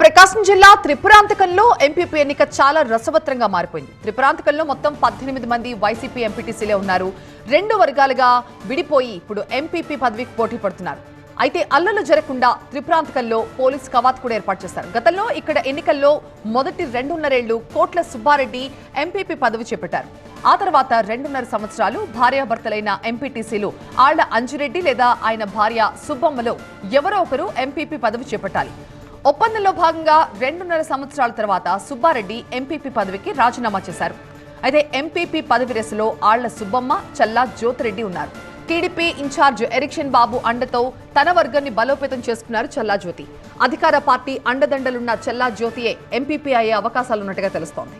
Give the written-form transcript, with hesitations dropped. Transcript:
ప్రకాశం జిల్లా త్రిపురాంతకంలో ఎంపీపీ ఎన్నిక చాలా రసవత్రంగా మారిపోయింది. త్రిపురాంతకంలో మొత్తం 18 మంది వైసీపీ ఎంపీటీసీలే ఉన్నారు. రెండు వర్గాలుగా విడిపోయి ఇప్పుడు ఎంపీపీ పదవికి పోటీ పడుతున్నారు. అయితే అల్లలు జరగకుండా త్రిపురాంతకంలో పోలీస్ కవాత్ కూడా ఏర్పాటు చేశారు. గతంలో ఇక్కడ ఎన్నికల్లో మొదటి 2.5 ఏళ్లు కోట్ల సుబ్బారెడ్డి ఎంపీపీ పదవి చేపట్టారు. ఆ తర్వాత 2.5 సంవత్సరాలు భార్యాభర్తలైన ఎంపీటీసీలు ఆళ్ల అంజిరెడ్డి లేదా ఆయన భార్య సుబ్బమ్మలో ఎవరో ఒకరు ఎంపీపీ పదవి చేపట్టాలి. ఒప్పందంలో భాగంగా 2.5 సంవత్సరాల తర్వాత సుబ్బారెడ్డి ఎంపీపీ పదవికి రాజీనామా చేశారు. అయితే ఎంపీపీ పదవి రేసులో ఆళ్ల సుబ్బమ్మ, చల్లా జ్యోతిరెడ్డి ఉన్నారు. టీడీపీ ఇన్ఛార్జ్ ఎరిక్షన్ బాబు అండతో తన వర్గాన్ని బలోపేతం చేసుకున్నారు చల్లా జ్యోతి. అధికార పార్టీ అండదండలున్న చల్లా జ్యోతియే ఎంపీపీ అయ్యే అవకాశాలున్నట్టుగా తెలుస్తోంది.